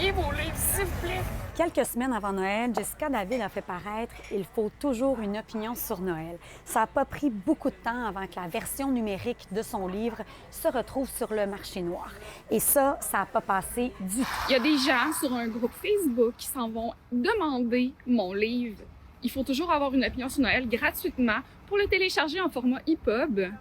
m'envoyer vos livres, s'il vous plaît. Quelques semaines avant Noël, Jessica David a fait paraître Il faut toujours une opinion sur Noël. Ça n'a pas pris beaucoup de temps avant que la version numérique de son livre se retrouve sur le marché noir. Et ça n'a pas passé du tout. Il y a des gens sur un groupe Facebook qui s'en vont demander mon livre. Il faut toujours avoir une opinion sur Noël gratuitement pour le télécharger en format EPUB.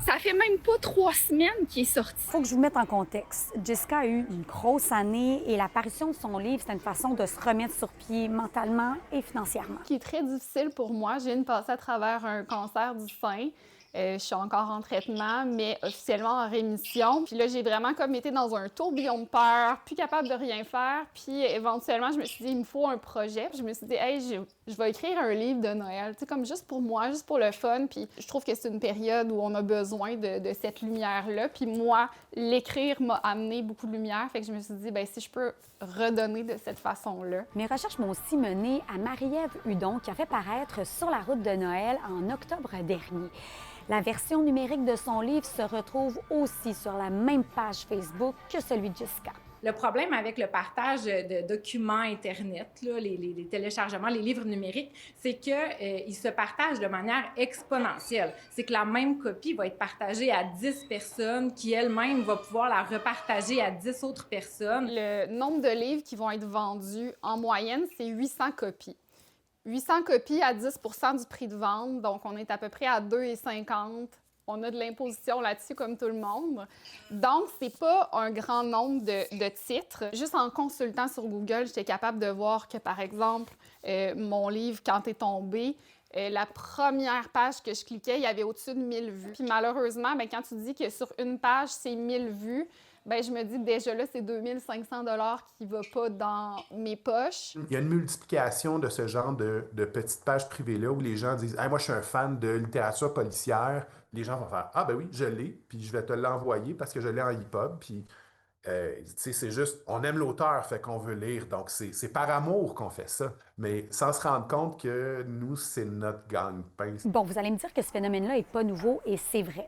Ça fait même pas 3 semaines qu'il est sorti. Il faut que je vous mette en contexte. Jessica a eu une grosse année et l'apparition de son livre, c'est une façon de se remettre sur pied mentalement et financièrement. Ce qui est très difficile pour moi, je viens de passer à travers un cancer du sein. Je suis encore en traitement, mais officiellement en rémission. Puis là, j'ai vraiment comme été dans un tourbillon de peur, plus capable de rien faire. Puis éventuellement, je me suis dit, il me faut un projet. Puis je me suis dit, hey, je vais écrire un livre de Noël, tu sais, comme juste pour moi, juste pour le fun. Puis je trouve que c'est une période où on a besoin de cette lumière-là. Puis moi, l'écrire m'a amené beaucoup de lumière. Fait que je me suis dit, ben si je peux redonner de cette façon-là. Mes recherches m'ont aussi mené à Marie-Ève Hudon, qui a fait paraître Sur la route de Noël en octobre dernier. La version numérique de son livre se retrouve aussi sur la même page Facebook que celui de Jessica. Le problème avec le partage de documents Internet, là, les téléchargements, les livres numériques, c'est qu'ils se partagent de manière exponentielle. C'est que la même copie va être partagée à 10 personnes qui elles-mêmes vont pouvoir la repartager à 10 autres personnes. Le nombre de livres qui vont être vendus, en moyenne, c'est 800 copies. 800 copies à 10 du prix de vente, donc on est à peu près à 2,50 $. On a de l'imposition là-dessus comme tout le monde. Donc, c'est pas un grand nombre de titres. Juste en consultant sur Google, j'étais capable de voir que, par exemple, mon livre « Quand t'es tombé », la première page que je cliquais, il y avait au-dessus de 1000 vues. Puis malheureusement, bien, quand tu dis que sur une page, c'est 1000 vues, bien, je me dis déjà là, c'est 2500 $ qui ne va pas dans mes poches. Il y a une multiplication de ce genre de petites pages privées-là où les gens disent hey, « moi, je suis un fan de littérature policière ». Les gens vont faire « Ah, ben oui, je l'ai, puis je vais te l'envoyer parce que je l'ai en EPUB. » Puis, tu sais, c'est juste, on aime l'auteur, fait qu'on veut lire. Donc, c'est par amour qu'on fait ça. Mais sans se rendre compte que nous, c'est notre gagne-pain. Bon, vous allez me dire que ce phénomène-là n'est pas nouveau et c'est vrai.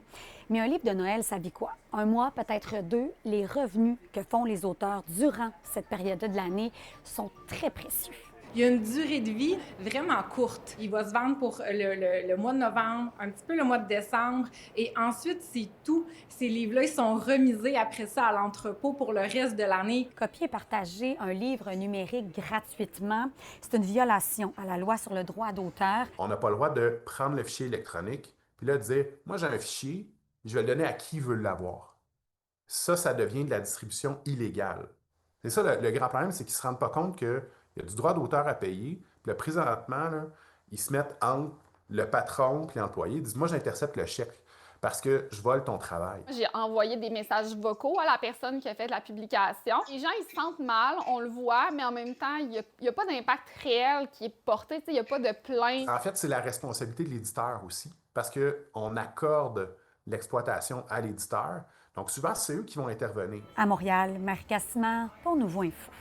Mais un livre de Noël, ça vit quoi? Un mois, peut-être deux. Les revenus que font les auteurs durant cette période-là de l'année sont très précieux. Il y a une durée de vie vraiment courte. Il va se vendre pour le mois de novembre, un petit peu le mois de décembre, et ensuite, c'est tout. Ces livres-là, ils sont remisés après ça à l'entrepôt pour le reste de l'année. Copier et partager un livre numérique gratuitement, c'est une violation à la loi sur le droit d'auteur. On n'a pas le droit de prendre le fichier électronique, puis là, de dire « Moi, j'ai un fichier, je vais le donner à qui veut l'avoir. » Ça devient de la distribution illégale. C'est ça, le grand problème, c'est qu'ils ne se rendent pas compte qu'il y a du droit d'auteur à payer. Puis là, présentement, là, ils se mettent entre le patron et l'employé. Ils disent « Moi, j'intercepte le chèque parce que je vole ton travail. » J'ai envoyé des messages vocaux à la personne qui a fait la publication. Les gens, ils se sentent mal, on le voit, mais en même temps, il n'y a pas d'impact réel qui est porté. Il n'y a pas de plainte. En fait, c'est la responsabilité de l'éditeur aussi parce qu'on accorde l'exploitation à l'éditeur. Donc, souvent, c'est eux qui vont intervenir. À Montréal, Marie Cassimard pour Nouveau Info.